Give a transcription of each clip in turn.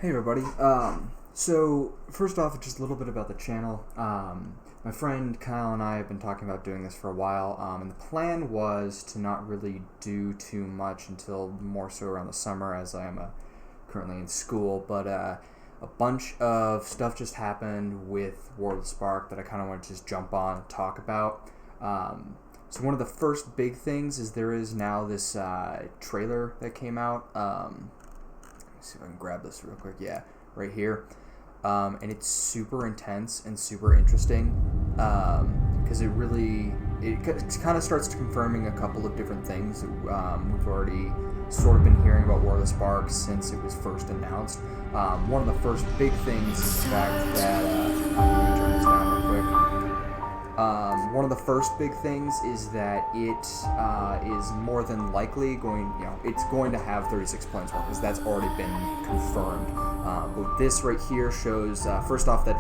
Hey everybody. So first off, just a little bit about the channel. My friend Kyle and I have been talking about doing this for a while, and the plan was to not really do too much until more so around the summer, as I am currently in school. But a bunch of stuff just happened with War of the Spark that I kind of want to just jump on and talk about. So one of the first big things is there is now this trailer that came out. See if I can grab this real quick. Yeah, right here. And it's super intense and super interesting because it kind of starts confirming a couple of different things that we've already sort of been hearing about War of the Spark since it was first announced. One of the first big things is the fact that let me turn this down real quick. One of the first big things is that it is more than likely it's going to have 36 Planeswalkers. That's already been confirmed. But this right here shows, first off, that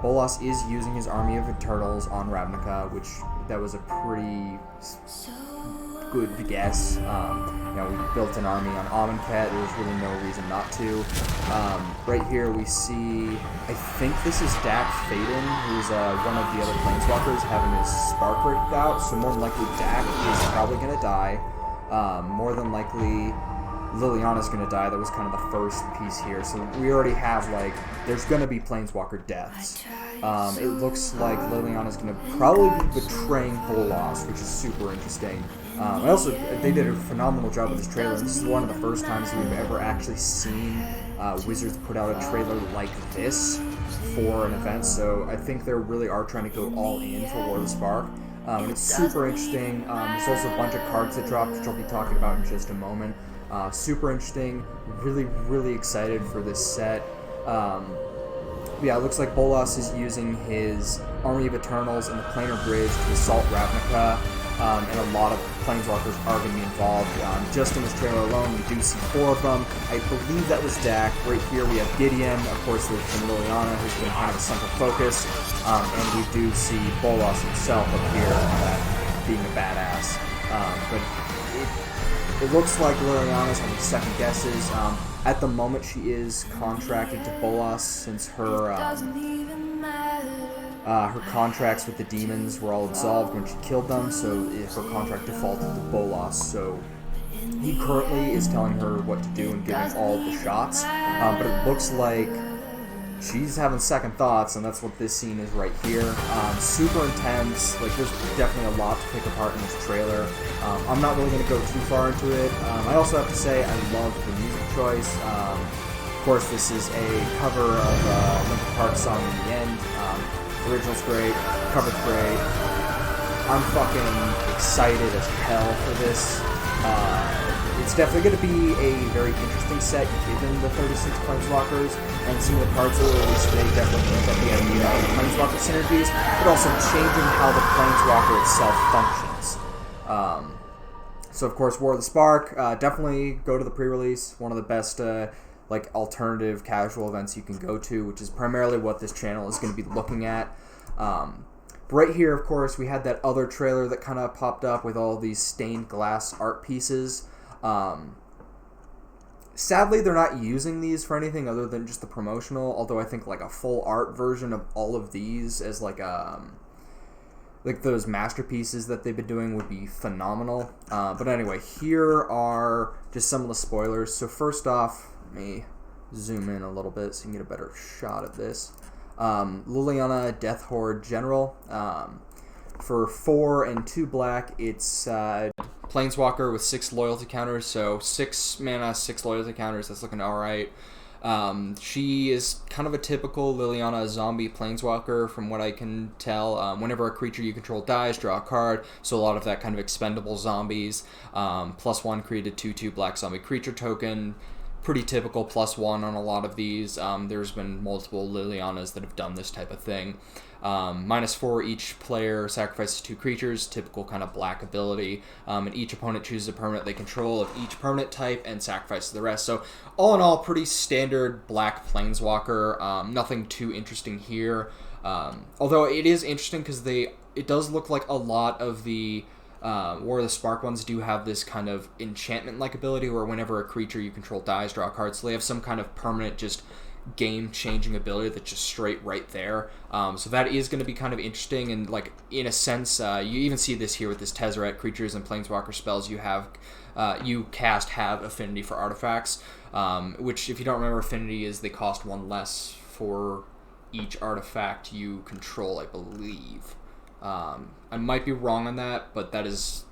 Bolas is using his army of Eternals on Ravnica, which that was a pretty good guess. We built an army on Amonkhet. There was really no reason not to. Right here we see, I think this is Dak Faden, who's one of the other Planeswalkers having his spark ripped out. So more than likely Dak is probably going to die. More than likely Liliana's going to die. That was kind of the first piece here. So we already have, there's going to be Planeswalker deaths. It looks like Liliana's going to probably be betraying Bolas, which is super interesting. They did a phenomenal job with this trailer. This is one of the first times we've ever actually seen Wizards put out a trailer like this for an event. So I think they really are trying to go all in for War of the Spark. And it's super interesting. There's also a bunch of cards that dropped, which I'll be talking about in just a moment. Super interesting. Really, really excited for this set. It looks like Bolas is using his Army of Eternals and the Planar Bridge to assault Ravnica, and a lot of Planeswalkers are going to be involved. Just in this trailer alone, we do see 4 of them. I believe that was Dak. Right here we have Gideon. Of course, there's been Liliana, who's been kind of a central focus. And we do see Bolas himself up here being a badass. But it looks like Liliana's having second guesses. At the moment, she is contracted to Bolas since her contracts with the demons were all absolved when she killed them, so her contract defaulted to Bolas. So he currently is telling her what to do and giving all the shots. But it looks like she's having second thoughts, and that's what this scene is right here. Super intense. There's definitely a lot to pick apart in this trailer. I'm not really going to go too far into it. I also have to say I love the music choice. Of course, this is a cover of Linkin Park's song In the End. Original's great. Cover's great. I'm fucking excited as hell for this. It's definitely going to be a very interesting set given the 36 Planeswalkers, and some of the cards that were released today definitely hint at the idea of Planeswalker synergies, but also changing how the Planeswalker itself functions. So of course, War of the Spark, definitely go to the pre-release. One of the best alternative casual events you can go to, which is primarily what this channel is going to be looking at. Right here, of course, we had that other trailer that kind of popped up with all these stained glass art pieces. Sadly, they're not using these for anything other than just the promotional, although I think a full art version of all of these as those masterpieces that they've been doing would be phenomenal. But anyway, here are just some of the spoilers. So first off, let me zoom in a little bit so you can get a better shot at this. Liliana, Death Horde General. For 4 and 2 black, it's Planeswalker with 6 loyalty counters, so 6 mana, 6 loyalty counters. That's looking alright. She is kind of a typical Liliana zombie Planeswalker from what I can tell. Whenever a creature you control dies, draw a card, so a lot of that kind of expendable zombies. +1 created 2/2 black zombie creature token. Pretty typical +1 on a lot of these. There's been multiple Lilianas that have done this type of thing. -4, each player sacrifices 2 creatures, typical kind of black ability, and each opponent chooses a permanent they control of each permanent type and sacrifices the rest. So all in all, pretty standard black Planeswalker. Nothing too interesting here, although it is interesting because it does look like a lot of the War of the Spark ones do have this kind of enchantment-like ability where whenever a creature you control dies, draw a card. So they have some kind of permanent, just game-changing ability that's just straight right there. So that is going to be kind of interesting, and like in a sense, you even see this here with this Tezzeret. Creatures and Planeswalker spells you cast have affinity for artifacts, which, if you don't remember, affinity is they cost one less for each artifact you control, I believe. I might be wrong on that, but that is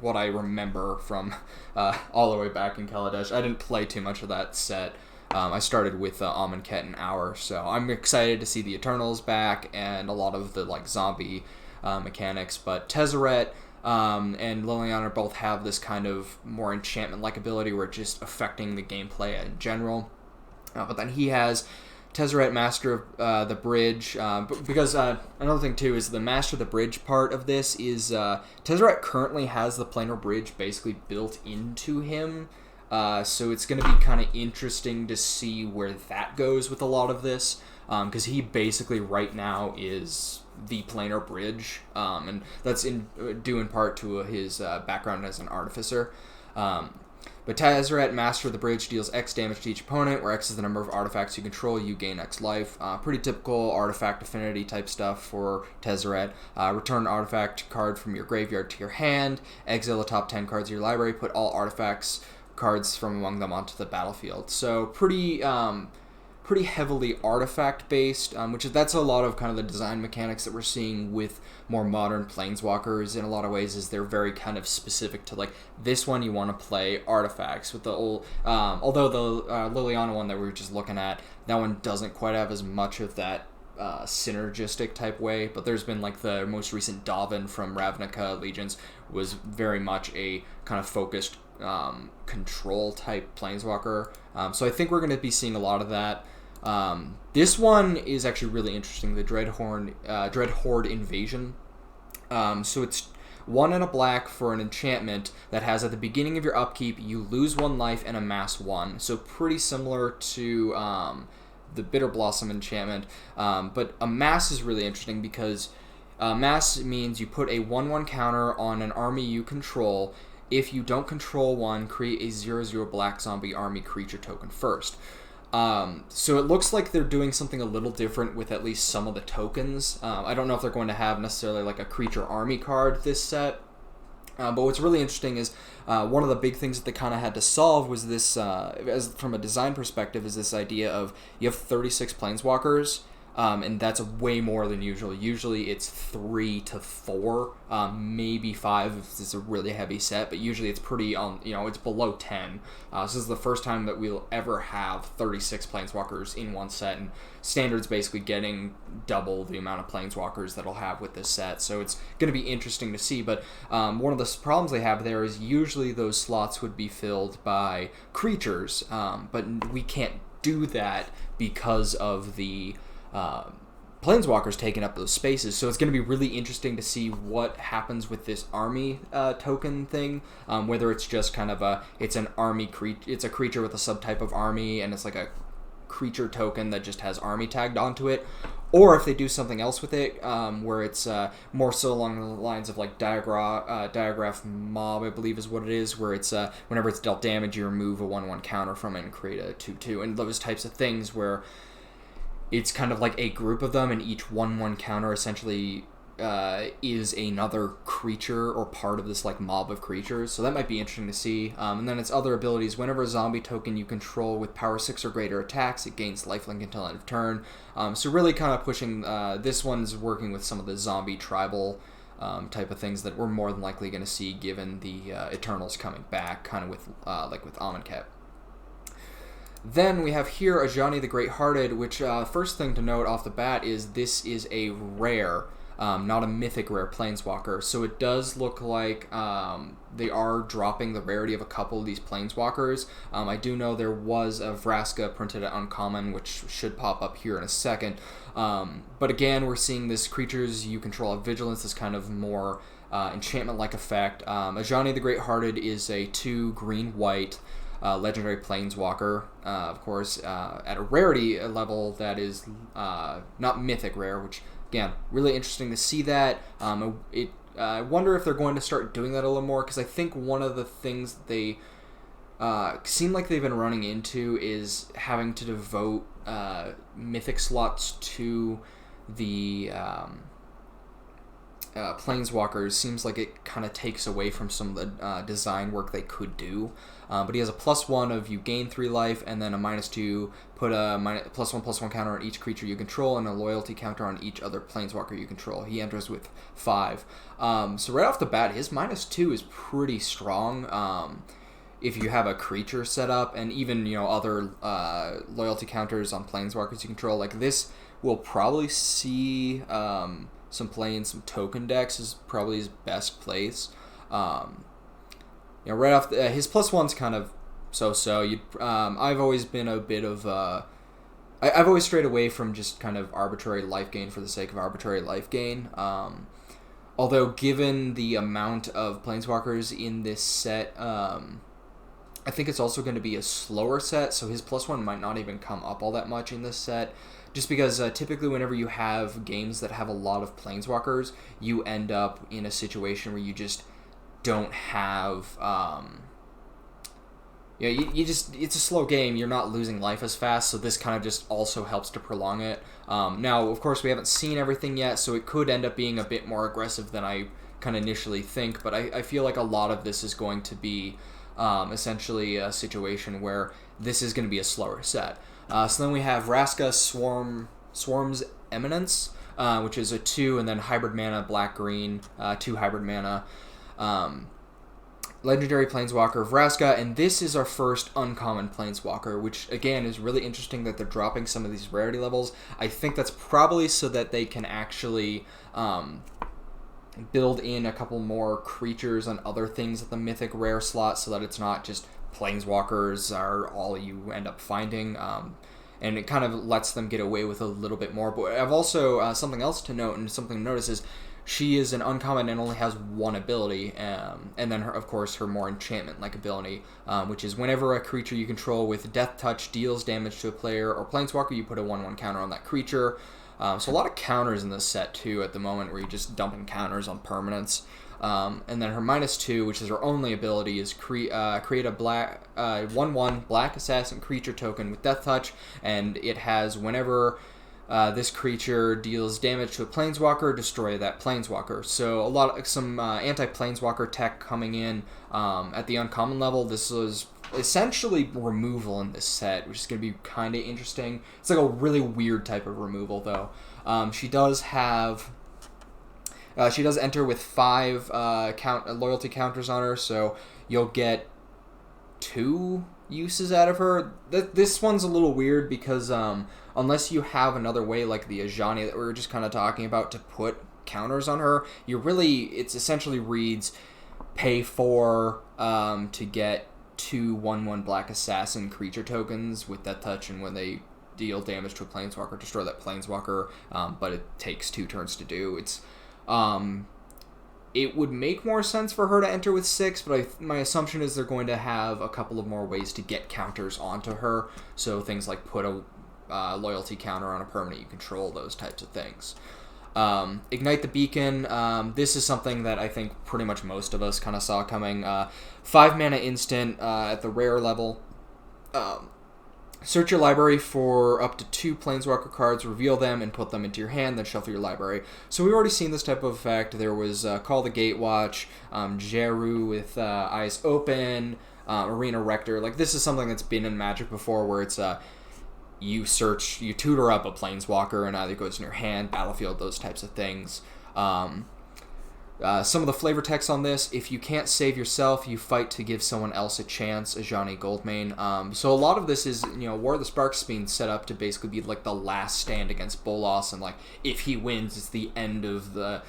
what I remember from all the way back in Kaladesh. I didn't play too much of that set. I started with Amonkhet and Hour, so I'm excited to see the Eternals back and a lot of the like zombie mechanics. But Tezzeret and Liliana both have this kind of more enchantment-like ability where it's just affecting the gameplay in general. But then he has Tezzeret, Master of the Bridge, because another thing too is the Master of the Bridge part of this is Tezzeret currently has the Planar Bridge basically built into him. So it's going to be kind of interesting to see where that goes with a lot of this, because he basically right now is the Planar Bridge, and that's due in part to his background as an artificer. But Tezzeret, Master of the Bridge, deals X damage to each opponent, where X is the number of artifacts you control, you gain X life. Pretty typical artifact affinity type stuff for Tezzeret. Return an artifact card from your graveyard to your hand, exile the top 10 cards of your library, put all artifacts cards from among them onto the battlefield. So pretty heavily artifact based, that's a lot of kind of the design mechanics that we're seeing with more modern Planeswalkers in a lot of ways, is they're very kind of specific to like this one you want to play artifacts with the old, although the Liliana one that we were just looking at, that one doesn't quite have as much of that synergistic type way, but there's been like the most recent Davin from Ravnica Legions was very much a kind of focused control type Planeswalker. So I think we're going to be seeing a lot of that. This one is actually really interesting, the Dreadhorde Invasion. So it's 1 and a black for an enchantment that has at the beginning of your upkeep, you lose 1 life and amass 1. So pretty similar to the Bitter Blossom enchantment. But amass is really interesting because amass means you put a 1/1 counter on an army you control. If you don't control one, create a 0/0 black zombie army creature token first. So it looks like they're doing something a little different with at least some of the tokens. I don't know if they're going to have necessarily like a creature army card this set. But what's really interesting is one of the big things that they kind of had to solve was this, as from a design perspective, is this idea of you have 36 Planeswalkers, and that's way more than usual. Usually it's 3 to 4, maybe 5 if it's a really heavy set, but usually it's pretty it's below 10. So this is the first time that we'll ever have 36 Planeswalkers in one set, and Standard's basically getting double the amount of Planeswalkers that it'll have with this set. So it's going to be interesting to see, but one of the problems they have there is usually those slots would be filled by creatures, but we can't do that because of the Planeswalkers taking up those spaces. So it's going to be really interesting to see what happens with this army token thing, whether it's just kind of it's an army it's a creature with a subtype of army, and it's like a creature token that just has army tagged onto it, or if they do something else with it, where it's more so along the lines of like Diagraph Mob, I believe is what it is, where it's whenever it's dealt damage, you remove a 1/1 counter from it and create a 2/2, and those types of things where it's kind of like a group of them, and each 1/1 counter essentially is another creature or part of this like mob of creatures. So that might be interesting to see. And then its other abilities: whenever a zombie token you control with power 6 or greater attacks, it gains lifelink until end of turn. So really kind of pushing. This one's working with some of the zombie tribal type of things that we're more than likely going to see given the Eternals coming back, kind of with like with Amonkhet. Then we have here Ajani the Great-Hearted, which first thing to note off the bat is this is a rare, not a mythic rare Planeswalker. So it does look like they are dropping the rarity of a couple of these Planeswalkers. I do know there was a Vraska printed at Uncommon, which should pop up here in a second. But again, we're seeing this creatures you control have vigilance, this kind of more enchantment-like effect. Ajani the Great-Hearted is a 2 green-white legendary Planeswalker, of course, at a rarity level that is not mythic rare, which, again, really interesting to see that. I wonder if they're going to start doing that a little more, because I think one of the things that they seem like they've been running into is having to devote mythic slots to the Planeswalkers. Seems like it kind of takes away from some of the design work they could do. But he has a +1 of you gain 3 life, and then a -2, put a +1/+1 counter on each creature you control, and a loyalty counter on each other Planeswalker you control. He enters with 5. So right off the bat, his -2 is pretty strong. If you have a creature set up, and even other loyalty counters on Planeswalkers you control, like this will probably see some play in some token decks is probably his best place. Right off his +1's kind of so. I've always been a bit of I've always strayed away from just kind of arbitrary life gain for the sake of arbitrary life gain. Although given the amount of Planeswalkers in this set, I think it's also going to be a slower set, so his +1 might not even come up all that much in this set. Just because typically whenever you have games that have a lot of Planeswalkers, you end up in a situation where you just don't have... it's a slow game. You're not losing life as fast, so this kind of just also helps to prolong it. Now, of course, we haven't seen everything yet, so it could end up being a bit more aggressive than I kind of initially think, but I feel like a lot of this is going to be essentially a situation where this is going to be a slower set. So then we have Vraska Swarm's Eminence, which is a 2, and then hybrid mana, black-green, 2 hybrid mana. Legendary Planeswalker Vraska, and this is our first uncommon Planeswalker, which again is really interesting that they're dropping some of these rarity levels. I think that's probably so that they can actually build in a couple more creatures and other things at the mythic rare slot, so that it's not just Planeswalkers are all you end up finding, and it kind of lets them get away with a little bit more. But I've also something else to note, and something to notice is she is an uncommon and only has 1 ability, and then of course her more enchantment-like ability, which is whenever a creature you control with Death Touch deals damage to a player or Planeswalker, you put a 1/1 counter on that creature. So a lot of counters in this set too at the moment, where you're just dumping counters on permanents. And then her -2, which is her only ability, is create a black 1/1 black assassin creature token with Death Touch, and it has whenever this creature deals damage to a Planeswalker, destroy that Planeswalker. So some anti-Planeswalker tech coming in at the uncommon level. This was essentially removal in this set, which is going to be kind of interesting. It's like a really weird type of removal, though. She does enter with 5 loyalty counters on her, so you'll get 2 uses out of her. This one's a little weird because unless you have another way like the Ajani that we were just kind of talking about to put counters on her, it's essentially reads pay 4 to get 2 1/1 black assassin creature tokens with Death Touch, and when they deal damage to a Planeswalker, destroy that Planeswalker, but it takes 2 turns to do. It would make more sense for her to enter with 6, but my assumption is they're going to have a couple of more ways to get counters onto her, so things like put a loyalty counter on a permanent you control, those types of things. Ignite the Beacon. This is something that I think pretty much most of us kind of saw coming. 5 mana instant at the rare level. Search your library for up to 2 Planeswalker cards, reveal them, and put them into your hand, then shuffle your library. So we've already seen this type of effect. There was Call the Gatewatch, Jeru with Eyes Open, Arena Rector. Like, this is something that's been in Magic before, where it's you tutor up a Planeswalker, and either goes in your hand, battlefield, those types of things. Some of the flavor text on this: if you can't save yourself, you fight to give someone else a chance. Ajani Goldmane. So a lot of this is, War of the Sparks being set up to basically be like the last stand against Bolas, and like if he wins, it's the end of the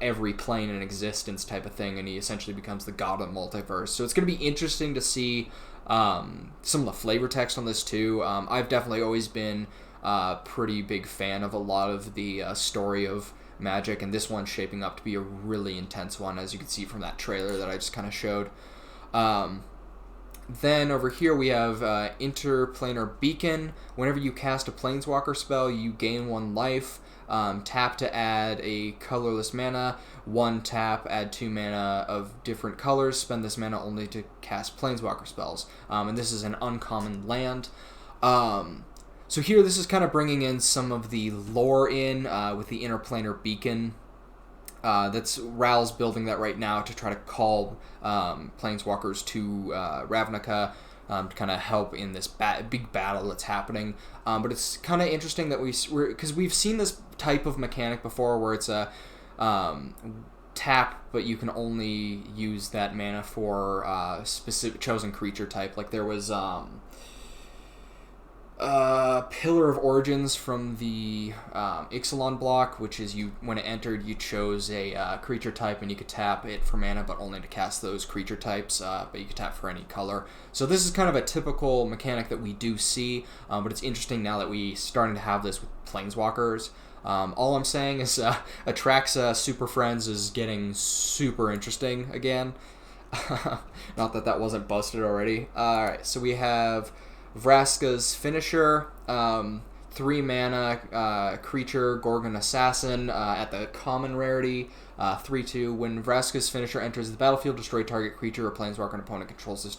every plane in existence type of thing, and he essentially becomes the god of the multiverse. So it's going to be interesting to see some of the flavor text on this too. I've definitely always been a pretty big fan of a lot of the story of Magic, and this one's shaping up to be a really intense one, as you can see from that trailer that I just kind of showed. Then over here we have Interplanar Beacon. Whenever you cast a Planeswalker spell, you gain 1 life. Tap to add a colorless mana. 1 tap, add 2 mana of different colors. Spend this mana only to cast Planeswalker spells. And this is an uncommon land. So here, this is kind of bringing in some of the lore in with the Interplanar Beacon. That's Ral's building that right now to try to call Planeswalkers to Ravnica to kind of help in this big battle that's happening. But it's kind of interesting that because we've seen this type of mechanic before where it's a tap, but you can only use that mana for specific chosen creature type. Like there was Pillar of Origins from the Ixalan block, which is when it entered, you chose a creature type and you could tap it for mana, but only to cast those creature types, but you could tap for any color. So this is kind of a typical mechanic that we do see, but it's interesting now that we starting to have this with Planeswalkers. All I'm saying is Atraxa Super Friends is getting super interesting again. Not that wasn't busted already. Alright, so we have Vraska's Finisher, 3 mana creature, Gorgon Assassin at the common rarity, 3/2. When Vraska's Finisher enters the battlefield, destroy target creature or planeswalker an opponent controls this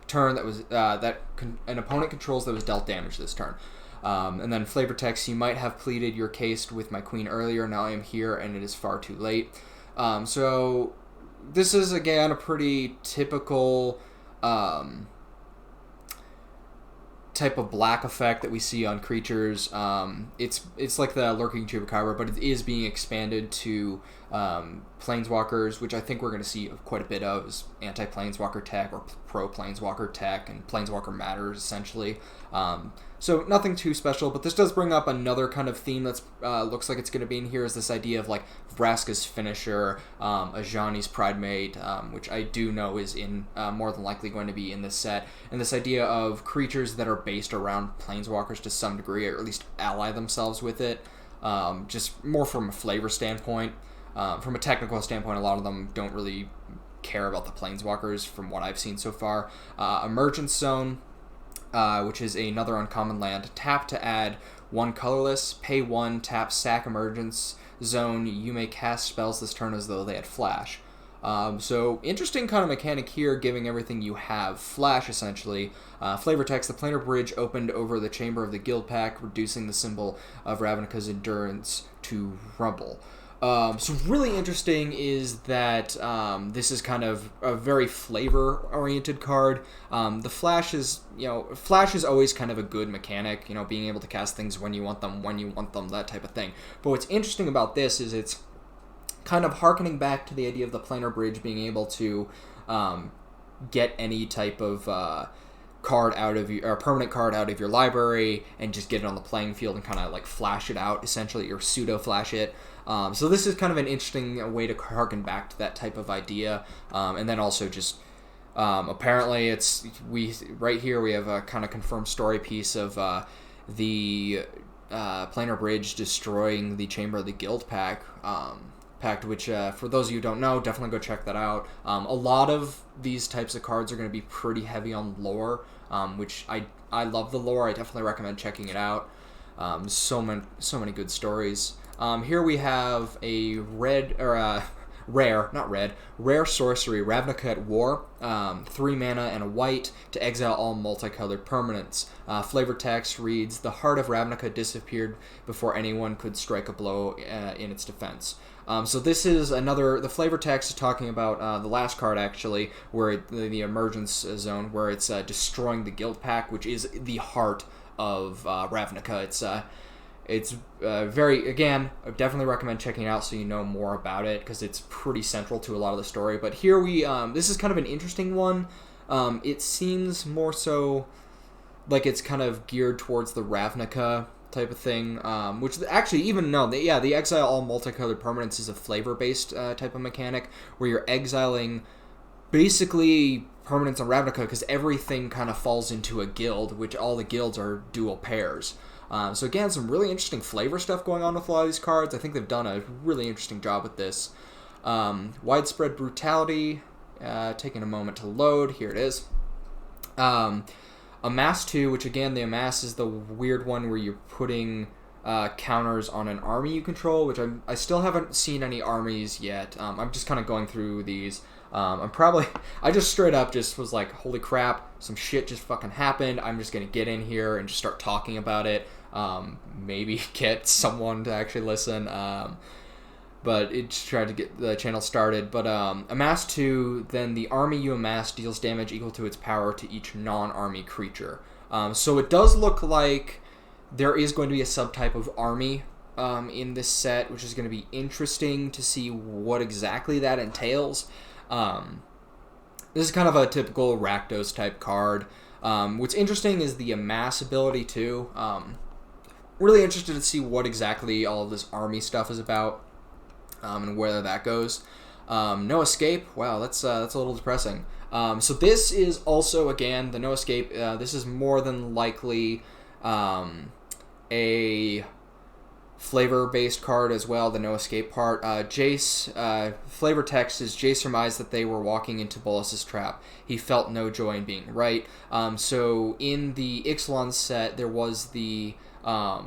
turn an opponent controls that was dealt damage this turn. And then flavor text, you might have pleaded your case with my queen earlier, now I am here and it is far too late. So this is again a pretty typical type of black effect that we see on creatures. It's like the Lurking Chupacabra, but it is being expanded to Planeswalkers, which I think we're going to see quite a bit of is anti-Planeswalker tech or pro-Planeswalker tech, and Planeswalker matters, essentially. So nothing too special, but this does bring up another kind of theme that's looks like it's going to be in here, is this idea of like Vraska's Finisher, Ajani's Pridemate, which I do know is in more than likely going to be in this set, and this idea of creatures that are based around Planeswalkers to some degree, or at least ally themselves with it, just more from a flavor standpoint. From a technical standpoint, a lot of them don't really care about the Planeswalkers from what I've seen so far. Emergence Zone, which is another uncommon land. Tap to add 1 colorless, pay 1, tap, sack Emergence Zone. You may cast spells this turn as though they had flash. So interesting kind of mechanic here, giving everything you have flash, essentially. Flavor text, the planar bridge opened over the chamber of the guild pack, reducing the symbol of Ravnica's endurance to rumble. So really interesting is that this is kind of a very flavor-oriented card. The flash is always kind of a good mechanic, being able to cast things when you want them, that type of thing. But what's interesting about this is it's kind of harkening back to the idea of the planar bridge being able to get any type of card out of or permanent card out of your library and just get it on the playing field and kind of like flash it out, essentially, or pseudo flash it. So this is kind of an interesting way to harken back to that type of idea, and then also just apparently right here we have a kind of confirmed story piece of the planar bridge destroying the chamber of the guild pact, which for those of you who don't know, definitely go check that out. A lot of these types of cards are going to be pretty heavy on lore, which I love the lore. I definitely recommend checking it out. So many good stories. Here we have a rare sorcery, Ravnica at War, 3 mana and a white to exile all multicolored permanents. Flavor text reads, the heart of Ravnica disappeared before anyone could strike a blow in its defense. So this is the flavor text is talking about the last card, actually, where the Emergence Zone, where it's destroying the guild pack, which is the heart of Ravnica. It's very, again, I definitely recommend checking it out so you know more about it, because it's pretty central to a lot of the story. But here this is kind of an interesting one. It seems more so like it's kind of geared towards the Ravnica type of thing, which actually, the exile all multicolored permanents is a flavor-based type of mechanic, where you're exiling basically permanents on Ravnica, because everything kind of falls into a guild, which all the guilds are dual pairs. So again, some really interesting flavor stuff going on with a lot of these cards. I think they've done a really interesting job with this. Widespread Brutality, taking a moment to load. Here it is. Amass 2, which again, the Amass is the weird one where you're putting counters on an army you control, which I still haven't seen any armies yet. I'm just kind of going through these. I just straight up just was like, holy crap, some shit just fucking happened. I'm just going to get in here and just start talking about it. Maybe get someone to actually listen. But it just tried to get the channel started. But Amass 2, then the army you amass deals damage equal to its power to each non-army creature. So it does look like there is going to be a subtype of army in this set, which is going to be interesting to see what exactly that entails. This is kind of a typical Rakdos type card. What's interesting is the amass ability too. Really interested to see what exactly all of this army stuff is about, and where that goes. No escape. Wow, that's a little depressing. So this is also, again, the no escape. This is more than likely a flavor-based card as well, the no escape part. Jace, flavor text is, Jace surmised that they were walking into Bolas's trap. He felt no joy in being right. So in the Ixalan set, there was the... I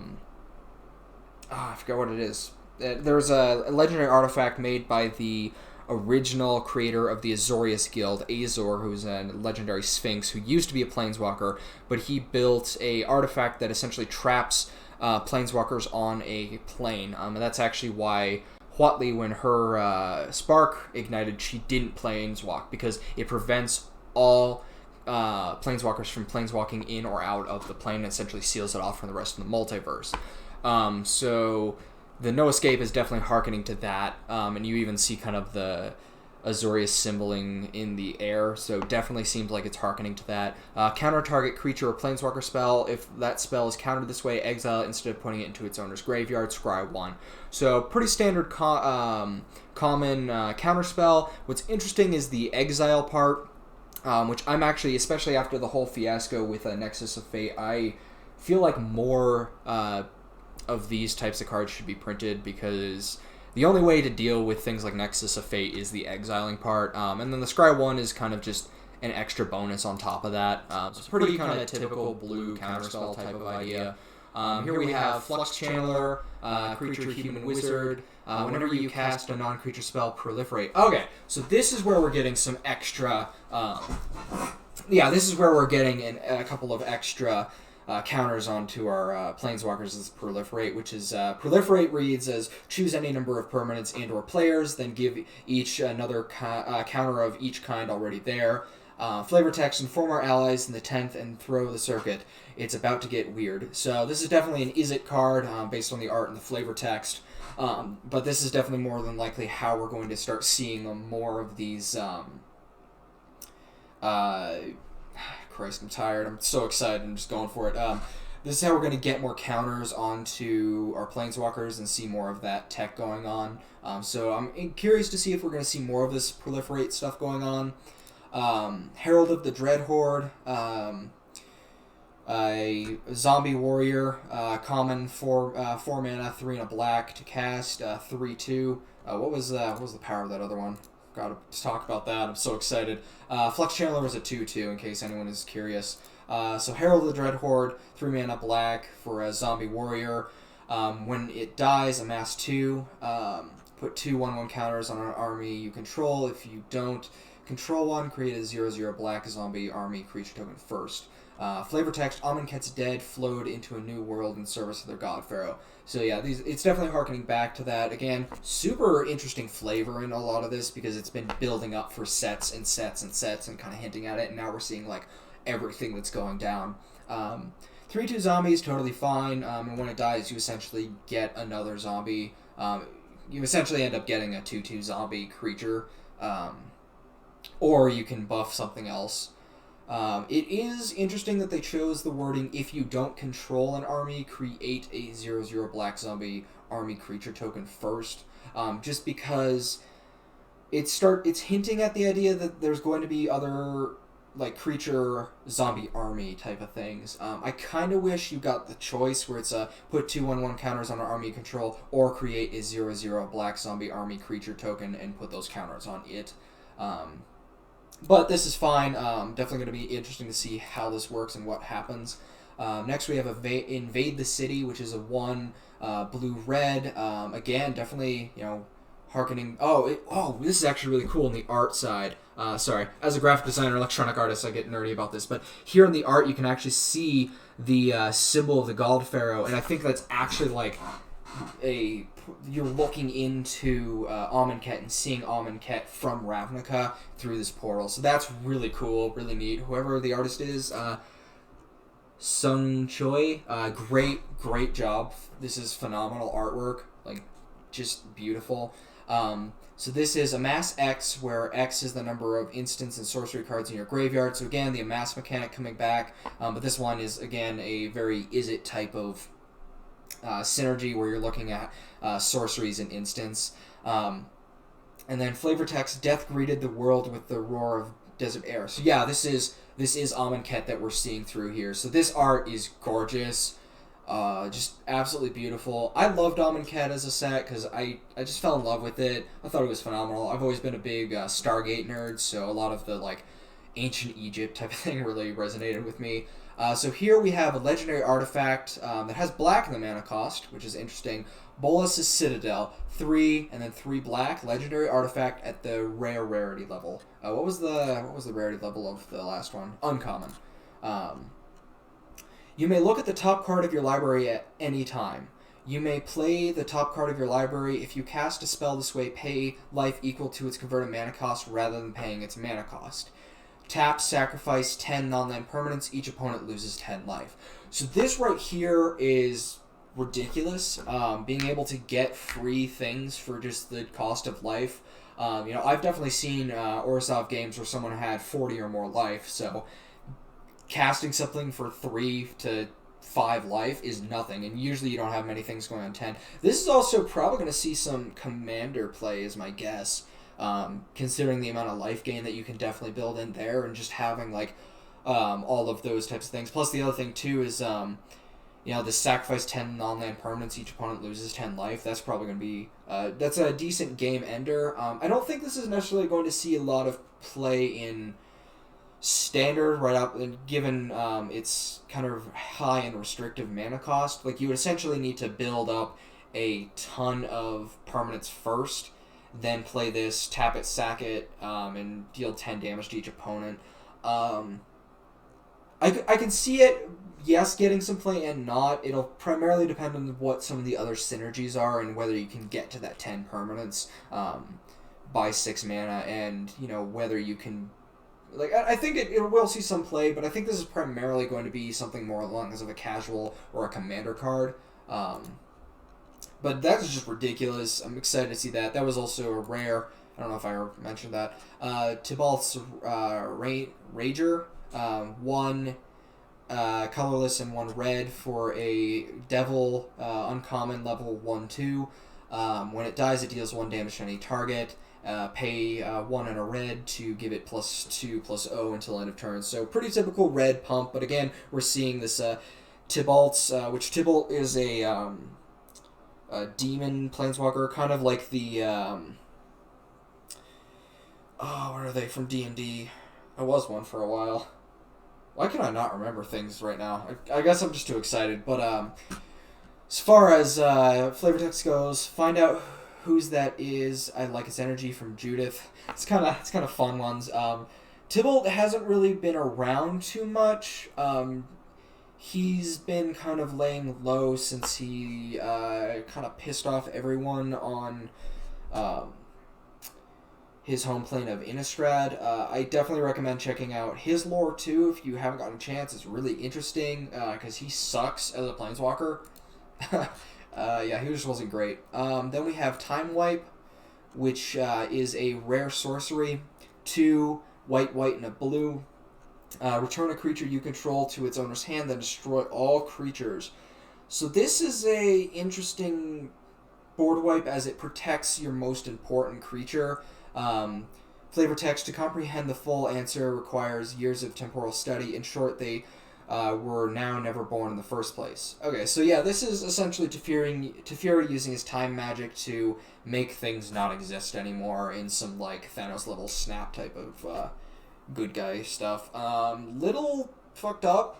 forgot what it is. There's a legendary artifact made by the original creator of the Azorius Guild, Azor, who's a legendary Sphinx who used to be a Planeswalker, but he built a artifact that essentially traps Planeswalkers on a plane. And that's actually why Huatli, when her spark ignited, she didn't Planeswalk, because it prevents all Planeswalkers from Planeswalking in or out of the plane and essentially seals it off from the rest of the multiverse. So the no escape is definitely hearkening to that, and you even see kind of the Azorius symboling in the air, so definitely seems like it's hearkening to that. Counter target creature or planeswalker spell. If that spell is countered this way, exile it instead of putting it into its owner's graveyard, scry 1. So pretty standard common counter spell. What's interesting is the exile part, which I'm actually, especially after the whole fiasco with Nexus of Fate, I feel like more of these types of cards should be printed, because the only way to deal with things like Nexus of Fate is the exiling part, and then the Scry 1 is kind of just an extra bonus on top of that. It's pretty kind of typical blue counterspell type of idea. Here we have Flux Channeler, creature, human, wizard. Whenever you cast a non-creature spell, proliferate. Okay, so this is where we're getting some extra... this is where we're getting a couple of extra... counters onto our Planeswalkers is Proliferate, which is Proliferate reads as choose any number of permanents and or players, then give each another counter of each kind already there. Flavor text, inform our allies in the 10th and throw the circuit. It's about to get weird. So this is definitely an Is It card based on the art and the flavor text. But this is definitely more than likely how we're going to start seeing more of these... Christ, I'm tired. I'm so excited. I'm just going for it. This is how we're going to get more counters onto our Planeswalkers and see more of that tech going on. So I'm curious to see if we're going to see more of this proliferate stuff going on. Herald of the Dreadhorde. A zombie warrior. Common 4 mana, 3 and a black to cast. 3/2. What was the power of that other one? Gotta talk about that. I'm so excited. Flux Channeler was a 2/2, in case anyone is curious. So Herald of the Dreadhorde, 3 mana black for a zombie warrior. When it dies, amass 2. Put 2 1/1 counters on an army you control. If you don't control one, create a 0/0 black zombie army creature token first. Flavor text, Amonkhet's dead flowed into a new world in service of their god pharaoh. So yeah, it's definitely harkening back to that. Again, super interesting flavor in a lot of this, because it's been building up for sets and sets and sets and kind of hinting at it, and now we're seeing like everything that's going down. 3/2 zombie is totally fine, and when it dies, you essentially get another zombie. You essentially end up getting a 2/2 zombie creature, or you can buff something else. It is interesting that they chose the wording, if you don't control an army, create a 0/0 black zombie army creature token first, just because it's hinting at the idea that there's going to be other like creature zombie army type of things. I kind of wish you got the choice where it's put 2 1/1 counters on an army you control, or create a 0/0 black zombie army creature token and put those counters on it. But this is fine. Definitely going to be interesting to see how this works and what happens. Next we have Invade the City, which is a 1 blue-red. Again, definitely, harkening. This is actually really cool on the art side. Sorry, as a graphic designer, electronic artist, I get nerdy about this. But here in the art, you can actually see the symbol of the Gald Pharaoh, and I think that's actually like you're looking into Amonkhet and seeing Amonkhet from Ravnica through this portal. So that's really cool, really neat. Whoever the artist is, Sung Choi, great job. This is phenomenal artwork, like just beautiful. So this is Amass X, where X is the number of instants and sorcery cards in your graveyard. So again, the Amass mechanic coming back, but this one is again a very Izzet type of synergy where you're looking at sorceries and instants. And then flavor text: Death greeted the world with the roar of desert air. So yeah, this is Amonkhet that we're seeing through here. So this art is gorgeous. Just absolutely beautiful. I loved Amonkhet as a set because I just fell in love with it. I thought it was phenomenal. I've always been a big Stargate nerd, so a lot of the like ancient Egypt type of thing really resonated with me. So here we have a legendary artifact that has black in the mana cost, which is interesting. Bolas' Citadel, 3 and then 3 black, legendary artifact at the rarity level. What was the rarity level of the last one? Uncommon. You may look at the top card of your library at any time. You may play the top card of your library. If you cast a spell this way, pay life equal to its converted mana cost rather than paying its mana cost. Tap, sacrifice 10 non-land permanents. Each opponent loses 10 life. So this right here is ridiculous. Being able to get free things for just the cost of life. I've definitely seen Orzhov games where someone had 40 or more life, so casting something for 3 to 5 life is nothing, and usually you don't have many things going on 10. This is also probably going to see some commander play, is my guess, considering the amount of life gain that you can definitely build in there, and just having like all of those types of things. Plus the other thing too is the sacrifice 10 non-land permanents, each opponent loses 10 life. That's probably going to be that's a decent game ender. I don't think this is necessarily going to see a lot of play in standard right up, given its kind of high and restrictive mana cost. Like, you would essentially need to build up a ton of permanents first, then play this, tap it, sack it, and deal 10 damage to each opponent. I can see it, yes, getting some play and not. It'll primarily depend on what some of the other synergies are and whether you can get to that 10 permanents by 6 mana, and whether you can. Like, I think it will see some play, but I think this is primarily going to be something more along the lines of a casual or a commander card. But that's just ridiculous. I'm excited to see that. That was also a rare. I don't know if I mentioned that. Tybalt's Rager, 1 colorless and 1 red for a devil uncommon level 1/2. When it dies, it deals 1 damage to any target. Pay 1 and a red to give it +2/+0 until end of turn. So pretty typical red pump, but again, we're seeing this Tybalt's, which Tybalt is a demon planeswalker, kind of like the what are they from D&D? I was one for a while. Why can I not remember things right now? I guess I'm just too excited. But as far as flavor text goes, find out whose that is. I like its energy from Judith. It's kind of fun ones. Tybalt hasn't really been around too much. He's been kind of laying low since he kind of pissed off everyone on his home plane of Innistrad. I definitely recommend checking out his lore too if you haven't gotten a chance. It's really interesting because he sucks as a planeswalker. He just wasn't great. Then we have Time Wipe, which is a rare sorcery. 2 white, and a blue. Return a creature you control to its owner's hand, then destroy all creatures. So this is a interesting board wipe as it protects your most important creature. Flavor text: to comprehend the full answer requires years of temporal study. In short, they were now never born in the first place. Okay, so yeah, this is essentially Teferi using his time magic to make things not exist anymore in some like Thanos level snap type of good guy stuff. Little fucked up.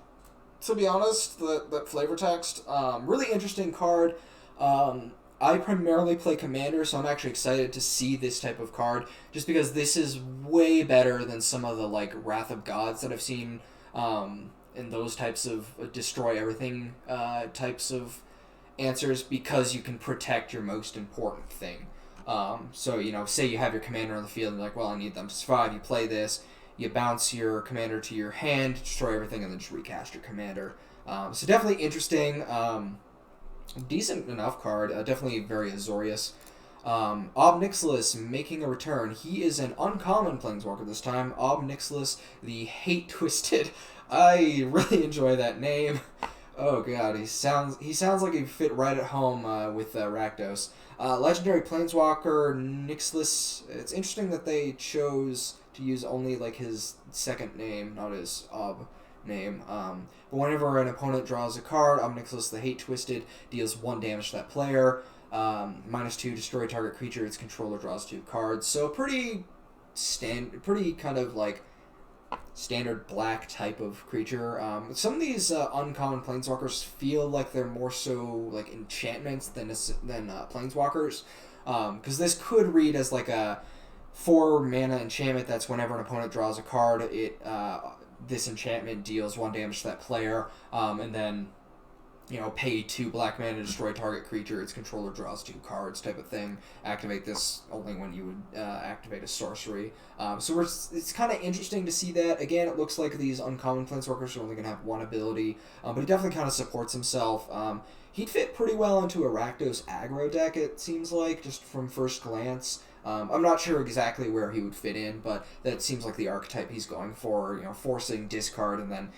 to be honest, that flavor text. Really interesting card. I primarily play Commander, so I'm actually excited to see this type of card, just because this is way better than some of the like Wrath of Gods that I've seen, in those types of destroy everything types of answers, because you can protect your most important thing. So, say you have your commander on the field and you're like, well, I need them to survive. You play this, you bounce your commander to your hand, destroy everything, and then just recast your commander. So definitely interesting. Decent enough card. Definitely very Azorius. Ob Nixilis making a return. He is an uncommon Planeswalker this time. Ob Nixilis, the Hate Twisted. I really enjoy that name. Oh god, he sounds like he fit right at home with Rakdos. Legendary Planeswalker Nixilis. It's interesting that they chose to use only like his second name, not his Ob name. But whenever an opponent draws a card, Ob Nixilis the Hate Twisted deals 1 damage to that player. -2, destroy target creature. Its controller draws 2 cards. So pretty kind of like standard black type of creature. Some of these uncommon Planeswalkers feel like they're more so like enchantments than Planeswalkers. Because this could read as like a 4 mana enchantment that's whenever an opponent draws a card, this enchantment deals 1 damage to that player, and then pay 2 black mana to destroy target creature. Its controller draws 2 cards, type of thing. Activate this only when you would activate a sorcery. So it's kind of interesting to see that. Again, it looks like these uncommon Planeswalkers are only going to have 1 ability, but he definitely kind of supports himself. He'd fit pretty well into a Rakdos aggro deck, it seems like, just from first glance. I'm not sure exactly where he would fit in, but that seems like the archetype he's going for, forcing discard and then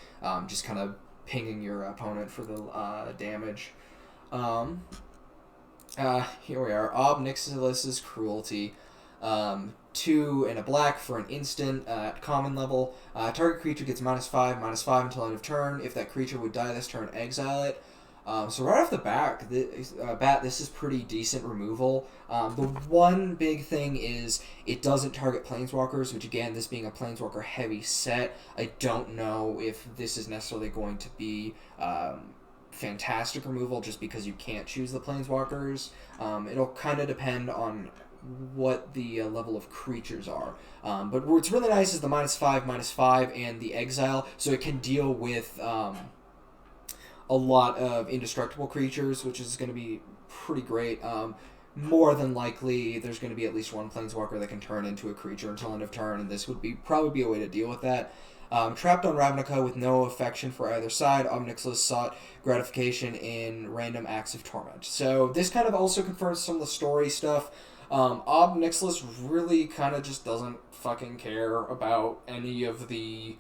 just kind of pinging your opponent for the damage. Here we are. Ob Nixilis' Cruelty. 2 and a black for an instant at common level. Target creature gets -5 until end of turn. If that creature would die this turn, exile it. So right off the bat, this is pretty decent removal. The one big thing is it doesn't target Planeswalkers, which again, this being a Planeswalker heavy set, I don't know if this is necessarily going to be fantastic removal just because you can't choose the Planeswalkers. It'll kind of depend on what the level of creatures are. But what's really nice is the -5 and the exile, so it can deal with a lot of indestructible creatures, which is going to be pretty great. More than likely, there's going to be at least 1 Planeswalker that can turn into a creature until end of turn, and this would probably be a way to deal with that. Trapped on Ravnica with no affection for either side, Ob Nixilis sought gratification in random acts of torment. So this kind of also confirms some of the story stuff. Ob Nixilis really kind of just doesn't fucking care about any of the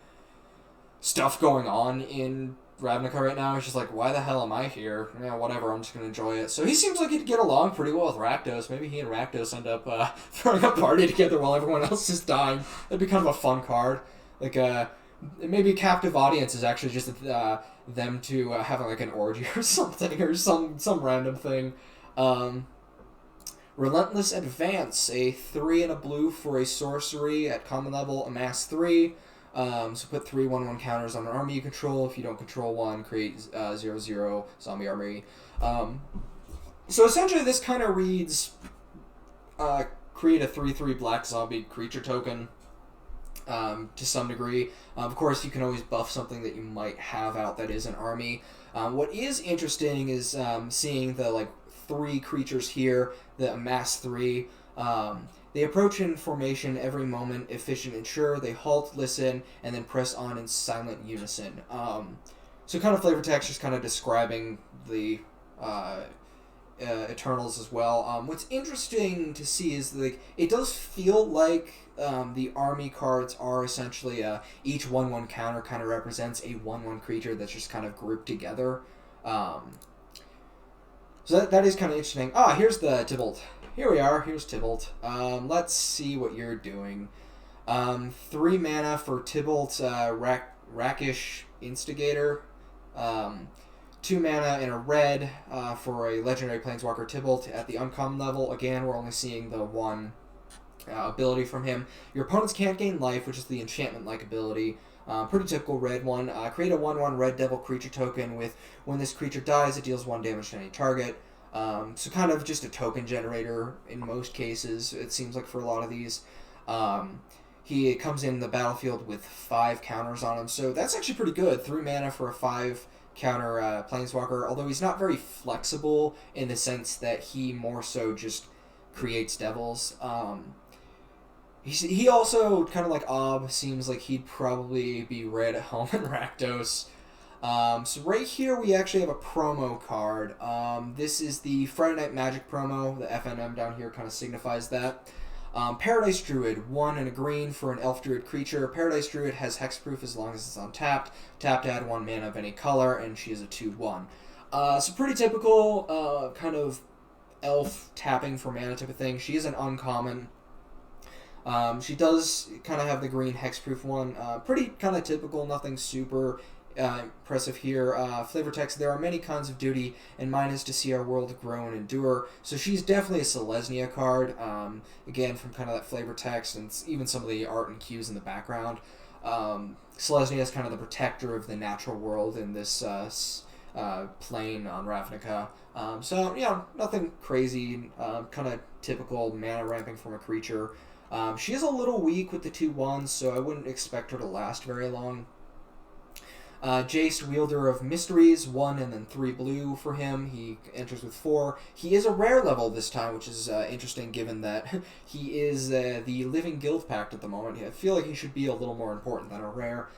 stuff going on in Ravnica right now. He's just like, why the hell am I here? Yeah, whatever, I'm just going to enjoy it. So he seems like he'd get along pretty well with Rakdos. Maybe he and Rakdos end up throwing a party together while everyone else is dying. That'd be kind of a fun card. Like, maybe a captive audience is actually just them two having like an orgy or something, or some random thing. Relentless Advance, a 3 and a blue for a sorcery at common level, amass 3. So put 3 1/1 counters on an army you control. If you don't control one, create 0/0 zombie army. So essentially this kind of reads create a 3/3 black zombie creature token to some degree. Of course, you can always buff something that you might have out that is an army. What is interesting is seeing the like 3 creatures here, the amass 3. They approach in formation every moment, efficient and sure. They halt, listen, and then press on in silent unison. So kind of flavor text, just kind of describing the Eternals as well. What's interesting to see is like it does feel like the army cards are essentially each 1/1 counter kind of represents a 1/1 creature that's just kind of grouped together. So that is kind of interesting. Here's the Tybalt. Here we are. Here's Tybalt. Let's see what you're doing. 3 mana for Tybalt, Rakish Instigator. 2 mana and a red for a legendary Planeswalker Tybalt at the uncommon level. Again, we're only seeing the 1 ability from him. Your opponents can't gain life, which is the enchantment-like ability. Pretty typical red one. Create a 1/1 red devil creature token with when this creature dies, it deals 1 damage to any target. So kind of just a token generator in most cases, it seems like for a lot of these. He comes in the battlefield with 5 counters on him, so that's actually pretty good. 3 mana for a 5 counter Planeswalker, although he's not very flexible in the sense that he more so just creates devils. He also, kind of like Ob, seems like he'd probably be red at home in Rakdos. So right here we actually have a promo card. This is the Friday Night Magic promo. The FNM down here kind of signifies that. Paradise Druid, 1 and a green for an Elf Druid creature. Paradise Druid has hexproof as long as it's untapped. Tapped to add 1 mana of any color, and she is a 2/1. So pretty typical kind of elf tapping for mana type of thing. She is an uncommon. She does kind of have the green hexproof one. Pretty kind of typical, nothing super impressive here. Flavor text, there are many kinds of duty, and mine is to see our world grow and endure. So she's definitely a Selesnya card, again, from kind of that flavor text, and even some of the art and cues in the background. Selesnya is kind of the protector of the natural world in this plane on Ravnica. So, nothing crazy, kind of typical mana ramping from a creature. She is a little weak with the 2/1s, so I wouldn't expect her to last very long. Jace, Wielder of Mysteries, 1 and then 3 blue for him. He enters with 4. He is a rare level this time, which is interesting given that he is the Living Guild Pact at the moment. I feel like he should be a little more important than a rare.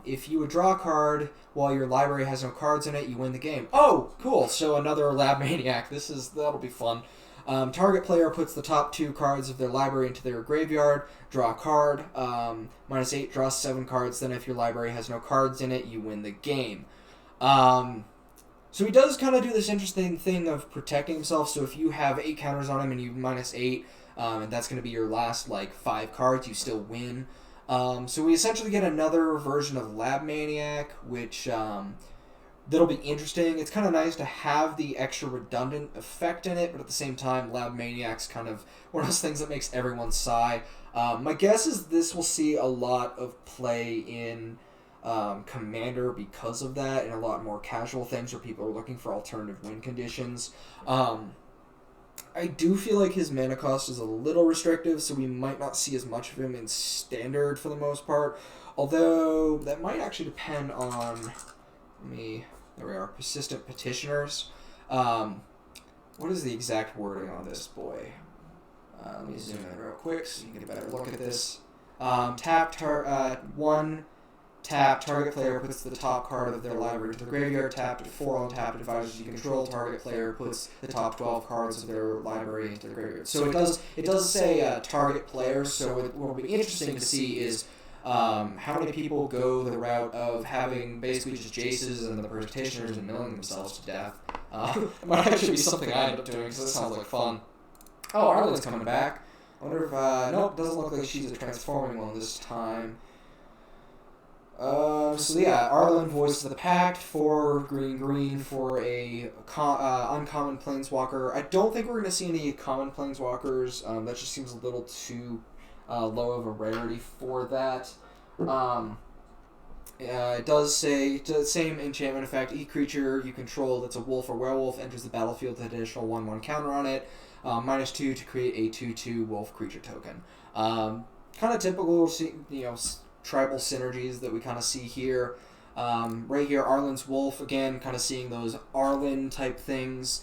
If you would draw a card while your library has no cards in it, you win the game. Oh, cool. So another Lab Maniac. That'll be fun. Target player puts the top 2 cards of their library into their graveyard, draw a card, -8, draw 7 cards, then if your library has no cards in it, you win the game. So he does kind of do this interesting thing of protecting himself, so if you have 8 counters on him and you -8, and that's going to be your last 5 cards, you still win. So we essentially get another version of Lab Maniac, which that'll be interesting. It's kind of nice to have the extra redundant effect in it, but at the same time, Lab Maniac's kind of one of those things that makes everyone sigh. My guess is this will see a lot of play in Commander because of that, and a lot more casual things where people are looking for alternative win conditions. I do feel like his mana cost is a little restrictive, so we might not see as much of him in Standard for the most part, although that might actually depend on... There we are, Persistent Petitioners. What is the exact wording on this boy? Let me zoom in real quick so you can get a better look at this. 1 tap, target player puts the top card of their library to the graveyard, tapped at 4 untapped advisors you control, target player puts the top 12 cards of their library into the graveyard. So it does say target player, so what will be interesting to see is how many people go the route of having basically just Jaces and the Petitioners and milling themselves to death. It might actually be something I end up doing, because that sounds like fun. Oh, Arlen's coming back. I wonder if... nope, doesn't look like she's a transforming one this time. Arlen, Voice of the Pact, 4 green for a uncommon Planeswalker. I don't think we're going to see any common Planeswalkers. That just seems a little too... low of a rarity for that. It does say, the same enchantment effect, each creature you control that's a wolf or werewolf enters the battlefield with an additional 1/1 counter on it, -2 to create a 2/2 wolf creature token. Kind of typical, tribal synergies that we kind of see here. Right here, Arlen's Wolf, again, kind of seeing those Arlen type things.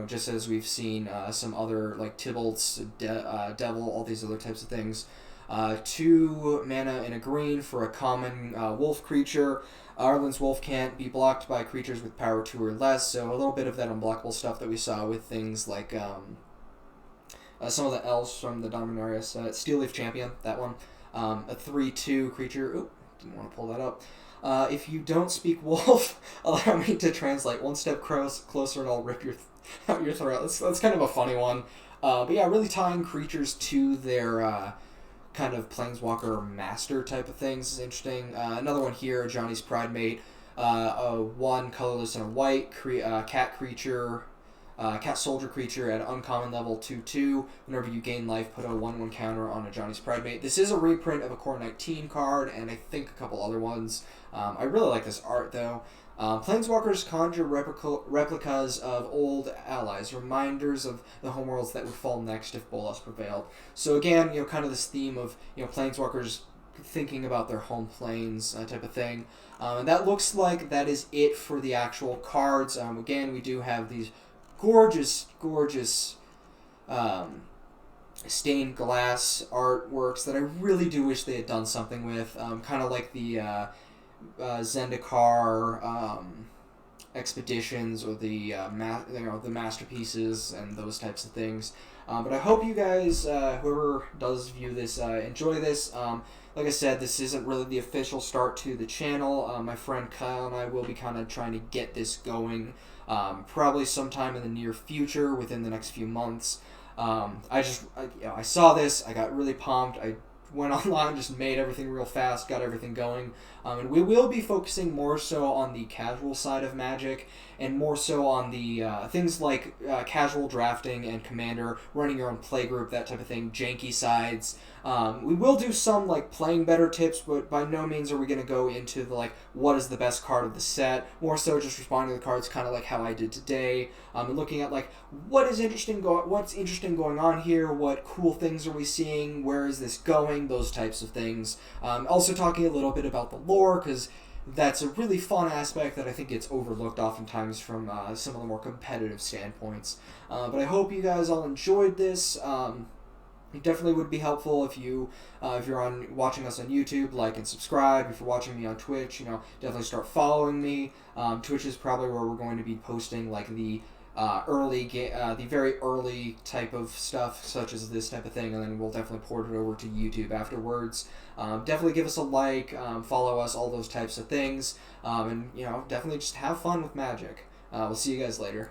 Just as we've seen some other, like Tybalt's Devil, all these other types of things. 2 mana and a green for a common wolf creature. Arlen's Wolf can't be blocked by creatures with power 2 or less, so a little bit of that unblockable stuff that we saw with things like some of the elves from the Dominaria set. Steel Leaf Champion, that one. A 3/2 creature. Oop, didn't want to pull that up. If you don't speak wolf, allow me to translate. 1 step closer and I'll rip out your throat. That's kind of a funny one. But yeah, really tying creatures to their kind of Planeswalker master type of things is interesting. Another one here, Johnny's Pride Mate. A 1 colorless and a white cat creature. Cat Soldier creature at uncommon level 2/2. Whenever you gain life, put a 1/1 counter on a Johnny's Pride Mate. This is a reprint of a Core 19 card, and I think a couple other ones. I really like this art, though. Planeswalkers conjure replicas of old allies, reminders of the homeworlds that would fall next if Bolas prevailed. So again, kind of this theme of, Planeswalkers thinking about their home planes type of thing. And that looks like that is it for the actual cards. Again, we do have these gorgeous stained glass artworks that I really do wish they had done something with. Kind of like the Zendikar expeditions, or the the masterpieces and those types of things. But I hope you guys, whoever does view this, enjoy this. Like I said, this isn't really the official start to the channel. My friend Kyle and I will be kind of trying to get this going, probably sometime in the near future, within the next few months. I saw this, I got really pumped. I went online, just made everything real fast, got everything going. And we will be focusing more so on the casual side of Magic, and more so on the things like casual drafting and Commander, running your own playgroup, that type of thing, janky sides. We will do some playing better tips, but by no means are we going to go into the what is the best card of the set. More so just responding to the cards, kind of like how I did today, and looking at what's interesting going on here, what cool things are we seeing, where is this going, those types of things. Also talking a little bit about the lore, because that's a really fun aspect that I think gets overlooked oftentimes from some of the more competitive standpoints. But I hope you guys all enjoyed this. It definitely would be helpful if you're watching us on YouTube, like and subscribe. If you're watching me on Twitch, definitely start following me. Twitch is probably where we're going to be posting the the very early type of stuff, such as this type of thing, and then we'll definitely port it over to YouTube afterwards. Definitely give us a like, follow us, all those types of things, and definitely just have fun with Magic. We'll see you guys later.